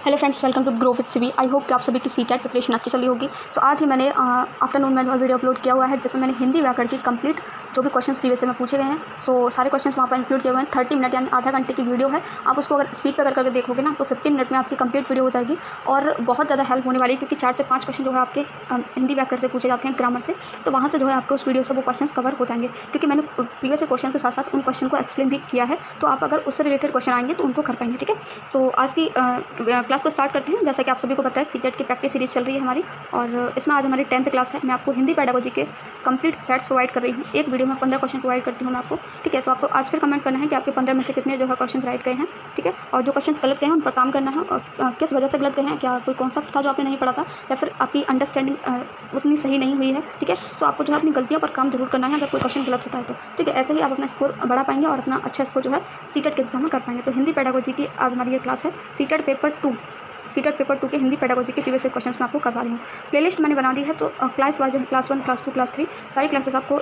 Hello friends, welcome to grow with CB. I hope कि आप सभी की सीटेट प्रिपरेशन अच्छी चली होगी। सो आज ही मैंने आफ्टरनून में जो वीडियो अपलोड किया हुआ है जिसमें मैंने हिंदी व्याकरण की कंप्लीट जो भी क्वेश्चंस प्रीवियस में पूछे गए हैं, सो सारे क्वेश्चंस वहाँ पर इंक्लूड किए हुए हैं। 30 मिनट यानी आधा घंटे की वीडियो है। आप उसको अगर स्पीड पर करके देखोगे ना तो 15 मिनट में आपकी कंप्लीट वीडियो हो जाएगी और बहुत ज़्यादा हेल्प होने वाली है, क्योंकि 4 से 5 क्वेश्चन जो है आपके हिंदी व्याकरण से पूछे जाते हैं, ग्रामर से। तो वहाँ से जो है आपको उस वीडियो से वो क्वेश्चन कवर हो जाएंगे, क्योंकि मैंने प्रीवियस क्वेश्चन के साथ साथ उन क्वेश्चन को एक्सप्लेन भी किया है। तो आप अगर उससे रिलेटेड क्वेश्चन आएंगे तो उनको कर पाएंगे। ठीक है, सो आज की क्लास को स्टार्ट करते हैं। जैसा कि आप सभी को पता है, सीटेट की प्रैक्टिस सीरीज चल रही है हमारी, और इसमें आज हमारी 10th क्लास है। मैं आपको हिंदी पेडागोजी के कंप्लीट सेट्स प्रोवाइड कर रही हूँ। एक वीडियो में 15 क्वेश्चन प्रोवाइड करती हूँ मैं आपको। ठीक है, तो आपको आज फिर कमेंट करना है कि आपके 15 में से कितने जो है क्वेश्चन राइट गए हैं। ठीक है, और जो क्वेश्चन गलत गए हैं उन पर काम करना है, और किस वजह से गलत गए हैं, क्या कोई कॉन्सेप्ट था जो आपने नहीं पढ़ा था, या फिर आपकी अंडरस्टैंडिंग उतनी सही नहीं हुई है। ठीक है, सो आपको जो है अपनी गलतियों पर काम जरूर करना है अगर कोई क्वेश्चन गलत होता है तो। ठीक है, ऐसे ही आप अपना स्कोर बढ़ा पाएंगे और अपना अच्छा स्कोर जो है सीटेट के एग्जाम में कर पाएंगे। तो हिंदी पेडागोजी की आज हमारी ये क्लास है। सीटेट पेपर 2 के हिंदी पेडागोजी के प्रीवियस क्वेश्चंस मैं आपको करवा रही हूँ। प्लेलिस्ट मैंने बना दी है, तो class wise class 1, class 2, class 3 सारी क्लासेस आपको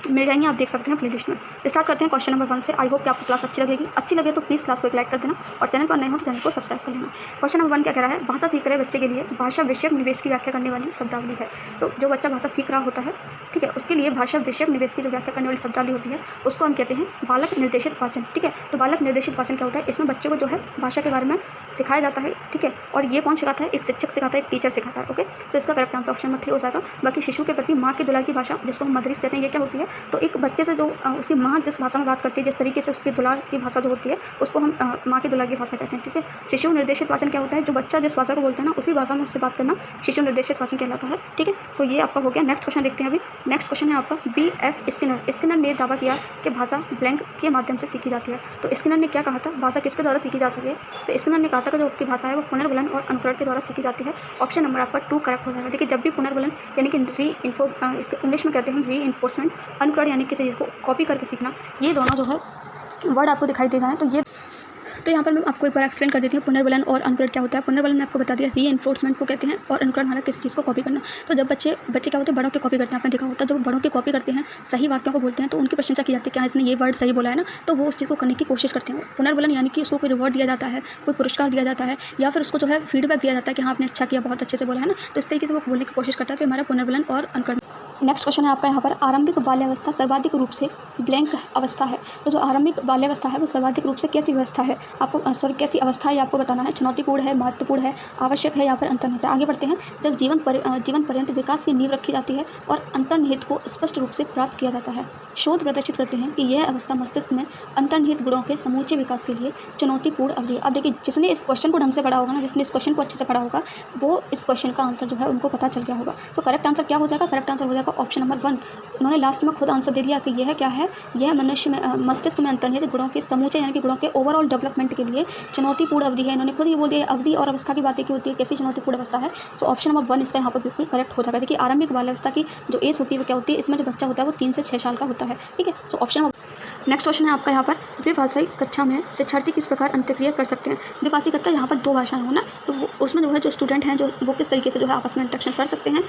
मिल जाएंगी। आप देख सकते हैं प्लेलिस्ट में। स्टार्ट करते हैं क्वेश्चन नंबर 1 से। आई होप कि आपको क्लास अच्छी लगे तो प्लीज़ क्लास को एक लाइक कर देना, और चैनल पर नए हो तो चैनल को सब्सक्राइब कर लेना। क्वेश्चन नंबर 1 क्या कह रहा है? भाषा सीख रहे बच्चे के लिए भाषा विषयक निवेश की व्याख्या करने वाली शब्दावली है। तो जो बच्चा भाषा सीख रहा होता है, ठीक है, उसके लिए भाषा विषयक निवेश की जो व्याख्या करने वाली शब्दावली होती है उसको हम कहते हैं बालक निर्देशित वाचन। ठीक है, तो बालक निर्देशित वाचन क्या होता है? इसमें बच्चे को जो है भाषा के बारे में सिखाया जाता है। ठीक है, और ये कौन सिखाता है? एक शिक्षक सिखाता है, एक टीचर सिखाता है। ओके, तो इसका करेक्ट आंसर ऑप्शन नंबर 3 हो जाएगा। बाकी शिशु के प्रति माँ की दुलार की भाषा, जिसको हम मदरिस कहते हैं, ये क्या होती है? तो एक बच्चे से जो उसकी माँ जिस भाषा में बात करती है, जिस तरीके से उसकी दुलार की भाषा जो होती है उसको हम माँ की दुलार की भाषा कहते हैं। ठीक है, शिशु निर्देशित वाचन क्या होता है? जो बच्चा जिस भाषा को बोलता है ना उसी भाषा में उससे बात करना शिशु निर्देशित वाचन कहलाता है। ठीक है, सो ये आपका हो गया। नेक्स्ट क्वेश्चन देखते हैं। अभी नेक्स्ट क्वेश्चन है आपका B.F. स्किनर ने दावा किया कि भाषा ब्लैंक के माध्यम से सीखी जाती है। तो स्किनर ने क्या कहा था? भाषा किसके द्वारा सीखी जा सकती है? तो स्किनर ने कहा था कि जो आपकी भाषा है वो पुनर्वलन और अनुकरण के द्वारा सीखी जाती है। ऑप्शन नंबर आपका 2 करेक्ट हो जाएगा। देखिए, जब भी पुनर्वलन यानी कि इसको इंग्लिश में कहते हैं री इन्फोर्समेंट, अनुकरण यानी किसी चीज़ को कॉपी करके सीखना, ये दोनों जो है वर्ड आपको दिखाई दे रहा है। तो यहाँ पर मैं आपको एक बार एक्सप्लेन कर देती हूँ पुनर्वलन और अनुकरण क्या होता है। पुनर्वलन में आपको बता दिया, री एनफोर्समेंट को कहते हैं, और अनुकरण हमारा किसी चीज़ को कॉपी करना। तो जब बच्चे क्या होते हैं? बड़ों की कॉपी करते हैं। आपने देखा होता है, जब बड़ों की कॉपी करते हैं, सही वाक्यों को बोलते हैं, तो उनकी प्रशंसा की जाती है कि हाँ, इसने ये वर्ड सही बोला है ना, तो वो उस चीज़ को करने की कोशिश करते हैं। पुनर्वलन यानी कि उसको कोई रिवॉर्ड दिया जाता है, कोई पुरस्कार दिया जाता है, या फिर उसको जो है फीडबैक दिया जाता है कि हाँ, आपने अच्छा किया, बहुत अच्छे से बोला है ना, तो इस तरीके से वो बोलने की कोशिश करता है। तो हमारा पुनर्वलन और अनुकरण। नेक्स्ट क्वेश्चन है आपका यहाँ पर, आरंभिक बाल्यावस्था सर्वाधिक रूप से ब्लैंक अवस्था है। तो जो आरंभिक बाल्यावस्था है वो सर्वाधिक रूप से कैसी व्यवस्था है आपको कैसी अवस्था है आपको बताना है। चुनौतीपूर्ण है, महत्वपूर्ण है, आवश्यक है, या फिर अंतर्निहित है। आगे बढ़ते हैं। जब जीवन पर्यंत विकास की नींव रखी जाती है और अंतर्निहित को स्पष्ट रूप से प्राप्त किया जाता है। शोध प्रदर्शित करते हैं कि यह अवस्था मस्तिष्क में अंतर्निहित गुणों के समूचे विकास के लिए चुनौतीपूर्ण अवधि है। अब देखिए, जिसने इस क्वेश्चन को ढंग से पढ़ा होगा ना, जिसने इस क्वेश्चन को अच्छे से पढ़ा होगा, वो इस क्वेश्चन का आंसर जो है उनको पता चल गया होगा। सो करेक्ट आंसर क्या हो जाएगा? करेक्ट आंसर हो जाएगा ऑप्शन नंबर 1। उन्होंने लास्ट में खुद आंसर दे दिया कि यह क्या है? यह मनुष्य में मस्तिष्क में अंतर्निहित गुणों के समूचे यानी कि गुणों के ओवरऑल डेवलपमेंट के लिए चुनौतीपूर्ण अवधि है। इन्होंने खुद ही बोल दिया अवधि और अवस्था की बातें की होती है, कैसी चुनौतीपूर्ण अवस्था है। सो ऑप्शन नंबर 1 इसका यहाँ पर बिल्कुल करेक्ट हो जाएगा। देखिए, आरंभिक बाल्यावस्था की जो एज होती है वो क्या होती है? इसमें जो बच्चा होता है वो 3 से 6 साल का होता है। ठीक है, so option number. Next question है आपका यहाँ पर, द्विभाषाई कक्षा में शिक्षार्थी किस प्रकार अंतःक्रिया कर सकते हैं? द्विभाषी कक्षा, यहाँ पर 2 भाषाएं हो ना, तो उसमें जो है जो स्टूडेंट हैं जो वो किस तरीके से जो है आपस में इंटरेक्शन कर सकते हैं।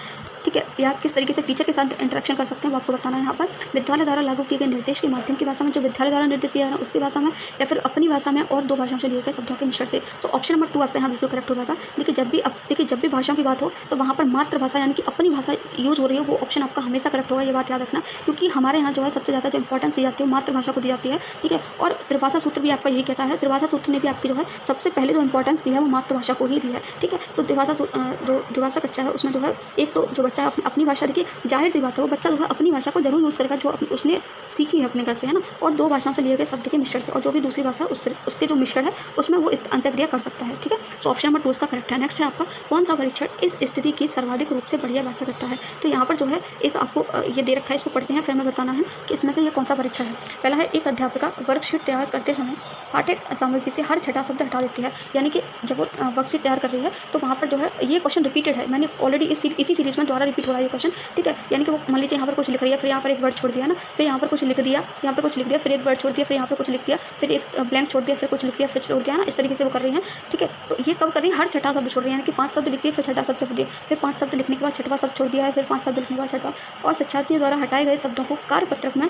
ठीक है, या किस तरीके से टीचर के साथ इंटरेक्शन कर सकते हैं, वो आपको बताना है यहाँ पर। विद्यालय द्वारा लागू किए गए निर्देश के माध्यम की भाषा में, जो विद्यालय द्वारा निर्देश दिया है उसकी भाषा में, या फिर अपनी भाषा में और 2 भाषाओं से लिए गए शब्दों के मिश्रण से। तो ऑप्शन नंबर 2 आपका यहाँ बिल्कुल करेक्ट हो जाएगा। देखिए, जब भी भाषाओं की बात हो तो वहाँ पर मातृभाषा यानी कि अपनी भाषा यूज हो रही है, वो ऑप्शन आपका हमेशा करेक्ट होगा। ये बात याद रखना, क्योंकि हमारे यहाँ जो है सबसे ज़्यादा जो इंपॉर्टेंस दी जाती है मातृभाषा को दी जाती है। ठीक है, और त्रिभाषा सूत्र भी आपका यही कहता है। त्रिभाषा सूत्र ने भी आपकी जो है सबसे पहले जो इंपॉर्टेंस दी है वो मातृभाषा को ही दी है। ठीक है, तो द्विभाषा कक्षा है, उसमें जो है एक तो जो बच्चा अपनी भाषा, देखिए जाहिर सी बात है वो बच्चा जो है अपनी भाषा को जरूर यूज़ करेगा जो उसने सीखी है अपने घर से, है ना, और 2 भाषाओं से लिए गए शब्द के मिश्रण से, और जो भी दूसरी भाषा है उसके जो मिश्रण है उसमें वो अंतःक्रिया कर सकता है। ठीक है, सो ऑप्शन नंबर 2 इसका करेक्ट है। नेक्स्ट है आपका, कौन सा परीक्षण इस स्थिति की सर्वाधिक रूप से बढ़िया व्याख्या करता है? तो यहाँ पर जो है एक आपको ये दे रखा है, इसको पढ़ते हैं, फिर हमें बताना है कि इसमें से ये कौन सा परीक्षण है। पहला है, एक अध्यापिका वर्कशीट तैयार करते समय पाठ्य सामग्री से हर छठा शब्द हटा देती है। यानी कि जब वो वर्कशीट तैयार कर रही है तो वहाँ पर जो है ये क्वेश्चन रिपीटेड है, मैंने ऑलरेडी इसी सीरीज़ में द्वारा रिपीट हो रहा है ये क्वेश्चन। ठीक है, यानी कि वो मान लीजिए यहाँ पर कुछ लिख रही है, फिर यहाँ पर एक वर्ड छोड़ दिया ना, फिर यहाँ पर कुछ लिख दिया, यहाँ पर कुछ लिख दिया, फिर एक वर्ड छोड़ दिया, फिर यहाँ पर कुछ लिख दिया, फिर एक ब्लैंक छोड़ दिया, फिर कुछ लिख दिया, फिर छोड़ दिया ना, इस तरीके से वो कर रही है। ठीक है, तो ये कब कर रही है? हर छठा शब्द छोड़ रही है, यानी कि 5 शब्द लिखती है, फिर छठा शब्द छोड़ दिया, फिर 5 शब्द लिखने के बाद छठवां शब्द छोड़ दिया है, फिर 5 शब्द लिखने के बाद छठवां, और शिक्षार्थियों द्वारा हटाए गए शब्दों को कार्यपत्रक में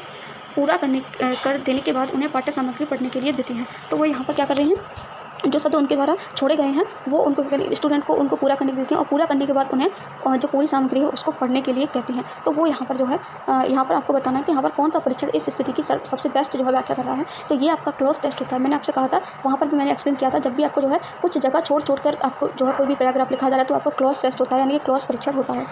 पूरा कर देने के बाद उन्हें पाठ्य सामग्री पढ़ने के लिए देती हैं। तो वो यहाँ पर क्या कर रही हैं? जो शब्द उनके द्वारा छोड़े गए हैं वो उनको स्टूडेंट को उनको पूरा करने के लिए देती हैं, और पूरा करने के बाद उन्हें जो पूरी सामग्री है उसको पढ़ने के लिए कहती हैं। तो वो यहाँ पर जो है यहाँ पर आपको बताना है कि यहाँ पर कौन सा परीक्षण इस स्थिति की सबसे बेस्ट जो है व्याख्या कर रहा है। तो ये आपका क्लोज टेस्ट होता है। मैंने आपसे कहा था, वहाँ पर भी मैंने एक्सप्लेन किया था, जब भी आपको जो है कुछ जगह छोड़ कर आपको जो है कोई भी पैराग्राफ लिखा जा रहा है तो आपको क्लोज टेस्ट होता है, यानी कि क्लोज परीक्षण होता है।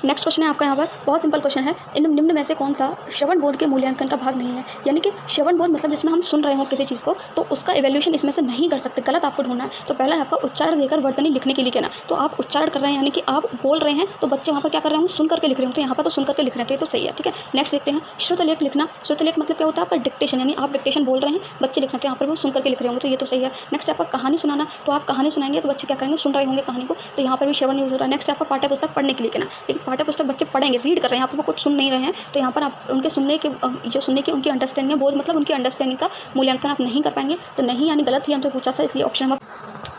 नेक्स्ट क्वेश्चन है आपका यहाँ पर, बहुत सिंपल क्वेश्चन है, इन निम्न में से कौन सा श्रवण बोध के मूल्यांकन का भाग नहीं है। यानी कि श्रवण बोध मतलब जिसमें हम सुन रहे हो किसी चीज़ को, तो उसका इवैल्यूएशन इसमें से नहीं कर सकते, गलत आपको ढूंढना है। तो पहला है आपका उच्चारण देकर वर्तनी लिखने के लिए कहना। तो आप उच्चारण कर रहे हैं, यानी कि आप बोल रहे हैं, तो बच्चे वहाँ पर क्या कर रहे हैं, सुन करके लिख रहे हैं। तो यहाँ पर तो सुन करके लिख रहे थे, तो सही है, ठीक है। नेक्स्ट देखते हैं, श्रुतलेख लिखना। श्रुतलेख मतलब क्या होता है, आपका डिक्टेशन, यानी आप डिक्टेशन बोल रहे हैं, बच्चे लिख रहे हैं, तो यहाँ पर वो सुन करके लिख रहे होंगे, तो ये तो सही है। नेक्स्ट आपका कहानी सुनाना, तो आप कहानी सुनाएंगे तो बच्चे क्या करेंगे, सुन रहे होंगे कहानी को, तो यहाँ पर भी श्रवण यूज हो रहा है। नेक्स्ट आपका पाठ्य पुस्तक पढ़ने के लिए कहना, लेकिन पाठ्य पुस्तक बच्चे पढ़ेंगे, रीड कर रहे हैं, यहाँ पर वो कुछ सुन नहीं रहे हैं, तो यहाँ पर आप उनके सुनने की उनकी अंडरस्टैंडिंग है, बोध मतलब उनकी अंडरस्टैंडिंग का मूल्यांकन आप नहीं कर पाएंगे। तो नहीं, यानी गलत ही हमसे पूछा था, इसलिए ऑप्शन नंबर।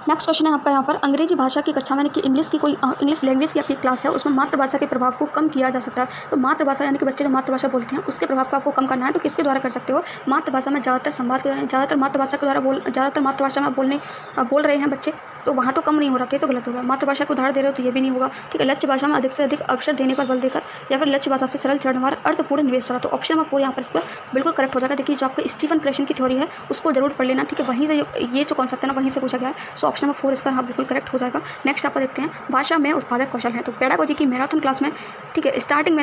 नेक्स्ट क्वेश्चन है आपका यहाँ पर, अंग्रेजी भाषा की कक्षा में, यानी कि इंग्लिश की कोई इंग्लिश लैंग्वेज की आपकी क्लास है, उसमें मातृभाषा के प्रभाव को कम किया जा सकता है। तो मातृभाषा यानी कि बच्चे जो मातृभाषा बोलते हैं उसके प्रभाव को आपको कम करना है, तो किसके द्वारा कर सकते हो, मातृभाषा में ज़्यादातर संवाद के, ज़्यादातर मातृभाषा के द्वारा ज़्यादातर मातृभाषा में बोल रहे हैं बच्चे, तो वहाँ तो कम नहीं हो रहा, तो ये तो गलत होगा। मातृभाषा को उदाहरण दे रहे हो तो ये भी नहीं होगा, ठीक है। लक्ष्य भाषा में अधिक से अधिक अवसर देने पर बल देकर, या फिर लक्ष्य भाषा से सरल चरणवार अर्थपूर्ण निवेश रहा, तो ऑप्शन नंबर 4 यहाँ पर इसका बिल्कुल करेक्ट हो जाएगा। देखिए, जो आपको स्टीफन क्रेशन की थ्योरी है उसको जरूर पढ़ लेना, ठीक है, वहीं से ये जो कॉन्सेप्ट है ना वहीं से पूछा गया है। सो ऑप्शन नंबर 4 इसका यहाँ बिल्कुल करेक्ट हो जाएगा। नेक्स्ट आपको देखते हैं, भाषा में उत्पादक कौशल है। तो पेडागोजी की मैराथन क्लास में, ठीक है, स्टार्टिंग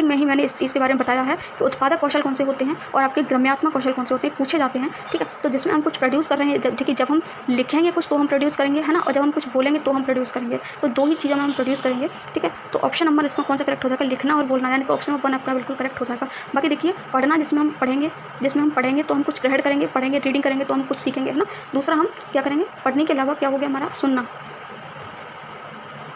में ही मैंने इस चीज़ के बारे में बताया है कि उत्पादक कौशल कौन से होते हैं और आपके ग्रम्यात्मक कौशल कौन से होते हैं, पूछे जाते हैं, ठीक है। तो जिसमें हम कुछ प्रोड्यूस कर रहे हैं, ठीक है, जब हम लिखेंगे कुछ तो हम प्रोड्यूस करेंगे, है ना, और जब हम कुछ बोलेंगे तो हम प्रोड्यूस करेंगे, तो दो ही चीज़ों में हम प्रोड्यूस करेंगे, ठीक है। तो ऑप्शन नंबर इसका कौन सा करेक्ट हो जाएगा, लिखना और बोलना, यानी कि ऑप्शन नंबर 1 आपका बिल्कुल करेक्ट हो जाएगा। बाकी देखिए, पढ़ना, जिसमें हम पढ़ेंगे तो हम कुछ ग्रहण करेंगे, पढ़ेंगे रीडिंग करेंगे तो हम कुछ सीखेंगे, है ना। दूसरा हम क्या करेंगे, पढ़ने के अलावा क्या हो गया हमारा, सुनना,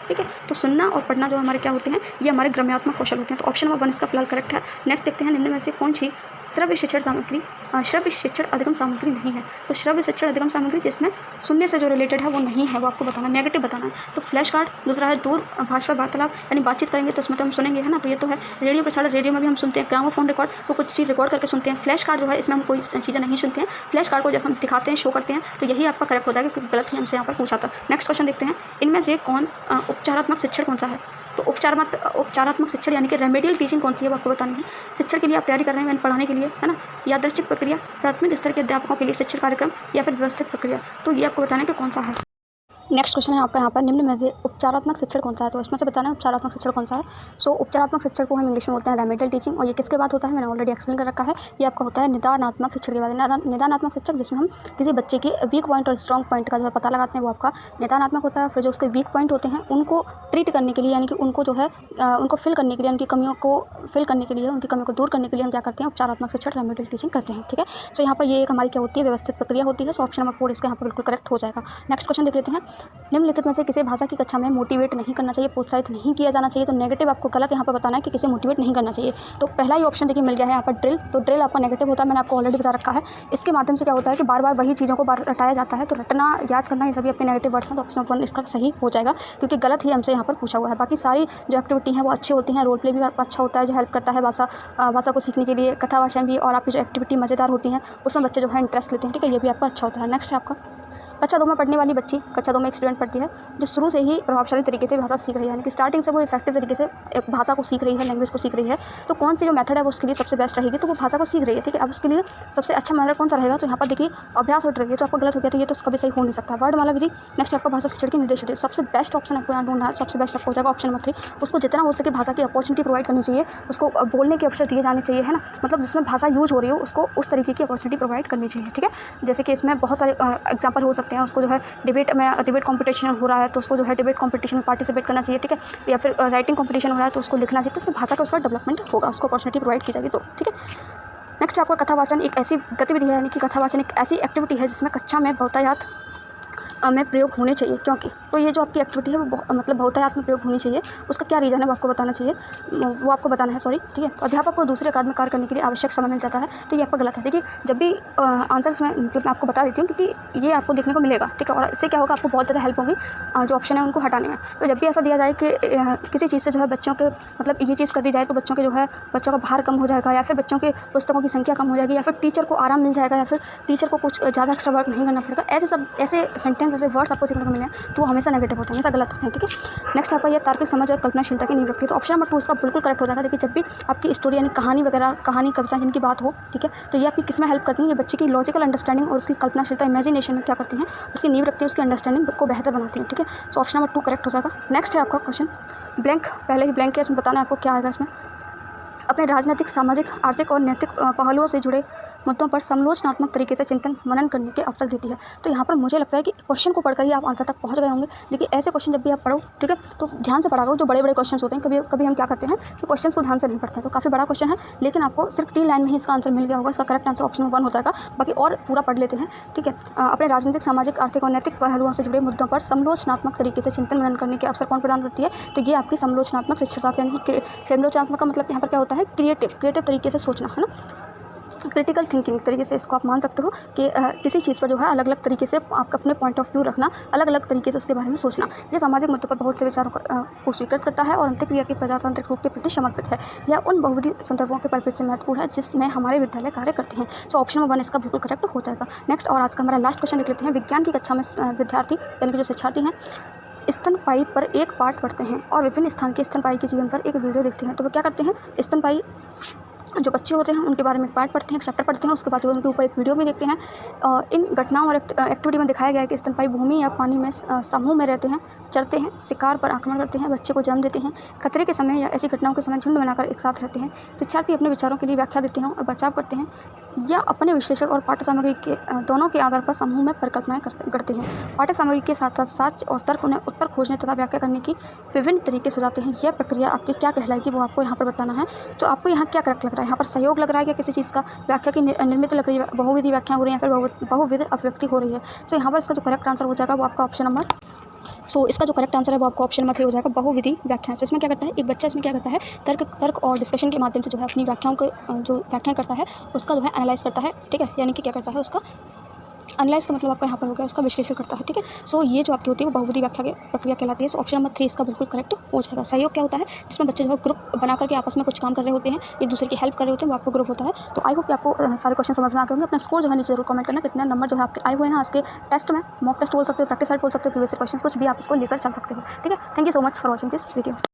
ठीक है। तो सुनना और पढ़ना जो हमारे क्या होते हैं, ये हमारे ग्रम्यात्मक कौशल होते हैं। तो ऑप्शन नंबर 1 इसका फिलहाल करेक्ट है। नेक्स्ट देखते हैं, निम्न में से कौन सी श्रव्य शिक्षण सामग्री श्रव्य शिक्षण अधिगम सामग्री नहीं है। तो श्रव्य शिक्षण अधिगम सामग्री जिसमें सुनने से जो रिलेटेड है वो नहीं है, वो आपको बताना, नेगेटिव बताना है। तो फ्लैश कार्ड, दूसरा है दूर भाषा वार्तालाप, यानी बातचीत करेंगे तो उसमें तो हम सुनेंगे, है ना, तो ये तो है। रेडियो प्रसारण, रेडियो में भी हम सुनते हैं। ग्रामोफोन रिकॉर्ड, तो कुछ चीज़ रिकॉर्ड करके सुनते हैं। फ्लैश कार्ड जो है इसमें हम कोई चीज़ें नहीं सुनते हैं, फ्लैश कार्ड को जैसे हम दिखाते हैं, शो करते हैं, तो यही आपका करेक्ट हो जाएगा, क्योंकि गलत ही हमसे यहाँ पर पूछा था। नेक्स्ट क्वेश्चन देखते हैं, इनमें से कौन उपचारात्मक शिक्षण कौन सा है। तो उपचारात्मक शिक्षण यानी कि रेमेडियल टीचिंग कौन सी है वो आपको बतानी है। शिक्षण के लिए आप तैयारी कर रहे हैं, यानी पढ़ाने के लिए, है ना, यादृच्छिक प्रक्रिया, प्राथमिक स्तर के अध्यापकों के लिए शिक्षण कार्यक्रम, या फिर व्यवस्थित प्रक्रिया, तो ये आपको बताना है कि कौन सा है। नेक्स्ट क्वेश्चन है आपका यहाँ पर, निम्न में से उपचारात्मक शिक्षण कौन सा है। तो इसमें से बताना है उपचारात्मक शिक्षण कौन सा है। सो उपचारात्मक शिक्षण को हम इंग्लिश में बोलते हैं रेमेडियल टीचिंग, और ये किसके बाद होता है, मैंने ऑलरेडी एक्सप्लेन कर रखा है। ये आपका होता है निदानात्मक शिक्षण के बाद। निदानात्मक शिक्षक जिसमें हम किसी बच्चे के वीक पॉइंट और स्ट्रॉन्ग पॉइंट का जो है पता लगाते हैं, वो आपका निदानात्मक होता है। फिर जो उसके वीक पॉइंट होते हैं उनको ट्रीट करने के लिए, यानी कि उनको जो है उनको फिल करने के लिए, उनकी कमियों को फिल करने के लिए, उनकी कमियों को दूर करने के लिए हम क्या करते हैं, उपचारात्मक शिक्षण रेमेडियल टीचिंग करते हैं, ठीक है। सो यहाँ पर ये एक हमारी क्या होती है, व्यवस्थित प्रक्रिया होती है। सो ऑप्शन नंबर 4 इसका यहाँ पर बिल्कुल करेक्ट हो जाएगा। नेक्स्ट क्वेश्चन देख लेते हैं, निम्नलिखित में से किसी भाषा की कक्षा में मोटिवेट नहीं करना चाहिए, प्रोत्साहित नहीं किया जाना चाहिए। तो नेगेटिव आपको गलत यहाँ पर बताना है कि किसे मोटिवेट नहीं करना चाहिए। तो पहला ही ऑप्शन देखिए मिल गया है यहाँ पर ड्रिल, तो ड्रिल आपका नेगेटिव होता है, मैंने आपको ऑलरेडी बता रखा है। इसके माध्यम से क्या होता है कि बार बार वही चीज़ों को बार रटाया जाता है, तो रटना, याद करना, ये सभी आपके नेगेटिव वर्ड्स हैं। तो ऑप्शन 1 इसका सही हो जाएगा, क्योंकि गलत ही हमसे यहाँ पर पूछा हुआ है। बाकी सारी जो एक्टिविटी हैं वो अच्छी होती हैं, रोल प्ले भी अच्छा होता है जो हेल्प करता है भाषा को सीखने के लिए, कथा वाचन भी, और आपकी जो एक्टिविटी मज़ेदार होती हैं उसमें बच्चे जो है इंटरेस्ट लेते हैं, ठीक है, ये भी आपका अच्छा होता है। नेक्स्ट है आपका कक्षा 2 में पढ़ने वाली बच्ची, कक्षा 2 में एक स्टूडेंट पढ़ती है जो शुरू से ही प्रभावशाली तरीके से भाषा सीख रही है, यानी कि स्टार्टिंग से वो इफेक्टिव तरीके से भाषा को सीख रही है, लैंग्वेज को सीख रही है। तो कौन सी जो मेथड है वो उसके लिए सबसे बेस्ट रहेगी, तो वो भाषा को सीख रही है, ठीक है। अब उसके लिए सबसे अच्छा मेथड कौन सा रहेगा, तो यहाँ पर देखिए अभ्यास हो रही है, तो आपको गलत हो गया, तो ये तो कभी सही हो नहीं सकता। वर्णमाला विधि, नेक्स्ट आपका भाषा शिक्षण की निर्देश, सबसे बेस्ट ऑप्शन आपको यहाँ ढूंढना है, सबसे बेस्ट आपको हो जाएगा ऑप्शन नंबर 3। उसको जितना हो सके भाषा की अपॉर्चुनिटी प्रोवाइड करनी चाहिए, उसको बोलने के अवसर दिए जाने चाहिए, है ना, मतलब जिसमें भाषा यूज हो रही हो उसको उस तरीके की अपॉर्चुनिटी प्रोवाइड करनी चाहिए, ठीक है। जैसे कि इसमें बहुत सारे एग्जाम्पल हो सकते हैं, उसको जो है डिबेट कंपटीशन हो रहा है तो उसको जो है डिबेट कंपटीशन में पार्टिसिपेट करना चाहिए, ठीक है, या फिर राइटिंग कंपटीशन हो रहा है तो उसको लिखना चाहिए, तो उससे भाषा का उसका डेवलपमेंट होगा, उसको अपॉर्चुनिटी प्रोवाइड की जाएगी, तो ठीक है। नेक्स्ट आपका कथावाचन एक ऐसी गतिविधि है, यानी कि कथावाचन एक ऐसी एक्टिविटी है जिसमें कक्षा में बहुतायत में प्रयोग होने चाहिए, क्योंकि तो ये जो आपकी एक्टिविटी है वो मतलब बहुतायत में प्रयोग होनी चाहिए। उसका क्या रीज़न है वो आपको बताना चाहिए, वो आपको बताना है, सॉरी, ठीक है। अध्यापक को दूसरे कार्य में कार्य करने के लिए आवश्यक समय मिल जाता है, तो ये आपका गलत है। देखिए, जब भी आंसर्स में मतलब मैं आपको बता देती हूँ, क्योंकि ये आपको देखने को मिलेगा, ठीक है, और इससे क्या होगा, आपको बहुत ज़्यादा हेल्प होगी जो ऑप्शन है उनको हटाने में। तो जब भी ऐसा दिया जाए कि किसी चीज़ से जो है बच्चों के मतलब ये चीज़ कर दी जाए, तो बच्चों के जो है बच्चों का भार कम हो जाएगा, या फिर बच्चों के पुस्तकों की संख्या कम हो जाएगी, या फिर टीचर को आराम मिल जाएगा, या फिर टीचर को कुछ ज़्यादा एक्स्ट्रा वर्क नहीं करना पड़ेगा, ऐसे सेंटेंस, ऐसे वर्ड्स आपको देखने को मिले हैं, तो वो हमेशा नेगेटिव होते हैं, हमेशा गलत होते हैं, ठीक है। नेक्स्ट आपका ये तार्किक समझ और कल्पनाशीलता की नींव रखती है, तो ऑप्शन नंबर 2 इसका बिल्कुल करेक्ट हो जाएगा। देखिए, जब भी आपकी स्टोरी यानी कहानी वगैरह, कहानी कविता जिनकी बात हो, ठीक है, तो ये आपकी किस में हेल्प करती है, ये बच्चे की लॉजिकल अंडरस्टैंडिंग और उसकी कल्पनाशीलता, इमेजिनेशन में क्या करती हैं, उसकी नींव रखती है, उसकी अंडरस्टैंडिंग को बेहतर बनाती है, ठीक है। सो ऑप्शन नंबर 2 करेक्ट हो जाएगा। नेक्स्ट है आपका क्वेश्चन ब्लैंक, पहले ही ब्लैंक है, इसमें बताना है आपको क्या आएगा। इसमें अपने राजनीतिक, सामाजिक, आर्थिक और नैतिक पहलुओं से जुड़े मुद्दों पर समालोचनात्मक तरीके से चिंतन मनन करने के अवसर देती है। तो यहाँ पर मुझे लगता है कि क्वेश्चन को पढ़कर ही आप आंसर तक पहुँच गए होंगे। देखिए, ऐसे क्वेश्चन जब भी आप पढ़ो, ठीक है, तो ध्यान से पढ़ा करो। जो बड़े बड़े क्वेश्चन होते हैं, कभी कभी हम क्या करते हैं कि क्वेश्चन को ध्यान से नहीं पढ़ते हैं, तो काफ़ी बड़ा क्वेश्चन है, लेकिन आपको सिर्फ 3 लाइन में ही इसका आंसर मिल गया होगा। इसका करेक्ट आंसर ऑप्शन 1 हो जाएगा। बाकी और पूरा पढ़ लेते हैं, ठीक है। अपने राजनीतिक, सामाजिक, आर्थिक और नैतिक पहलुओं से जुड़े मुद्दों पर समालोचनात्मक तरीके से चिंतन मनन करने के अवसर कौन प्रदान करती है, तो ये आपकी समालोचनात्मक शिक्षाशास्त्र, यानी कि समालोचनात्मक का मतलब यहाँ पर क्या होता है, क्रिएटिव तरीके से सोचना, है ना, क्रिटिकल थिंकिंग तरीके से इसको आप मान सकते हो कि किसी चीज़ पर जो है अलग अलग तरीके से आप अपने पॉइंट ऑफ व्यू रखना, अलग अलग तरीके से उसके बारे में सोचना। ये सामाजिक मुद्दों पर बहुत से विचारों को स्वीकृत करता है और अंतःक्रिया के प्रजातांत्रिक रूप के प्रति समर्पित है। यह उन बहुविध संदर्भों के परिप्रेक्ष्य से महत्वपूर्ण है जिसमें हमारे विद्यालय कार्य करते हैं। सो ऑप्शन नंबर 1 इसका बिल्कुल करेक्ट हो जाएगा। नेक्स्ट और आज का हमारा लास्ट क्वेश्चन देख लेते हैं। विज्ञान की कक्षा में विद्यार्थी यानी कि जो शिक्षार्थी हैं स्तनपायी पर एक पाठ पढ़ते हैं और विभिन्न स्थान के स्तनपायी के जीवन पर एक वीडियो देखते हैं। तो वो क्या करते हैं, स्तनपायी जो बच्चे होते हैं उनके बारे में एक पार्ट पढ़ते हैं, एक चैप्टर पढ़ते हैं, उसके बाद जो उनके ऊपर एक वीडियो भी देखते हैं। इन घटनाओं और एक्टिविटी में दिखाया गया है कि स्तनपायी भूमि या पानी में समूह में रहते हैं, चरते हैं, शिकार पर आक्रमण करते हैं, बच्चे को जन्म देते हैं, खतरे के समय या ऐसी घटनाओं के समय झुंड बनाकर एक साथ रहते हैं। शिक्षार्थी अपने विचारों के लिए व्याख्या देते हैं और बचाव करते हैं, या अपने विश्लेषण और पाठ्य सामग्री के दोनों के आधार पर समूह में परिकल्पनाएं करते हैं। पाठ्य सामग्री के साथ साथ साक्ष्य और तर्क उन्हें उत्तर खोजने तथा व्याख्या करने की विभिन्न तरीके सुझाते हैं। यह प्रक्रिया आपकी क्या कहलाएगी वो आपको यहाँ पर बताना है। तो आपको यहाँ क्या करेक्ट लग रहा है, यहाँ पर सहयोग लग रहा है या किसी चीज़ का व्याख्या की निर्मित लग रही है, बहुविधि व्याख्या हो रही है, या फिर बहुविध अभिव्यक्ति हो रही है। तो यहाँ पर इसका जो करेक्ट आंसर हो जाएगा वो आपका ऑप्शन नंबर इसका जो करेक्ट आंसर है वो आपको ऑप्शन नंबर 3 हो जाएगा, बहुविधि व्याख्या। से इसमें क्या करता है, एक बच्चा इसमें क्या करता है, तर्क और डिस्कशन के माध्यम से जो है अपनी व्याख्याओं को जो व्याख्या करता है उसका जो है एनालाइज करता है, ठीक है, यानी कि क्या करता है, उसका एनालाइज का मतलब आपका यहाँ पर हो गया, उसका विश्लेषण करता है, ठीक है। सो ये जो आपकी होती है वो बहुविधि व्याख्या की प्रक्रिया कहलाती है। सो ऑप्शन नंबर 3 इसका बिल्कुल करेक्ट हो जाएगा। सहयोग क्या होता है, जिसमें बच्चे जो है ग्रुप बना करके आपस में कुछ काम कर रहे होते हैं, एक दूसरे की हेल्प कर रहे होते हैं, वो आपको ग्रुप होता है। तो आई होप कि आपको सारे क्वेश्चन समझ में आ गए होंगे। अपना स्कोर जो है नीचे जरूर कमेंट करना, कितने नंबर जो है आपके आए हुए हैं आज के टेस्ट में, मॉक टेस्ट बोल सकते हो, प्रैक्टिस सेट बोल सकते हो, प्रीवियस क्वेश्चन कुछ भी आप इसको लेकर चल सकते हो, ठीक है। Thank you so much for watching this video.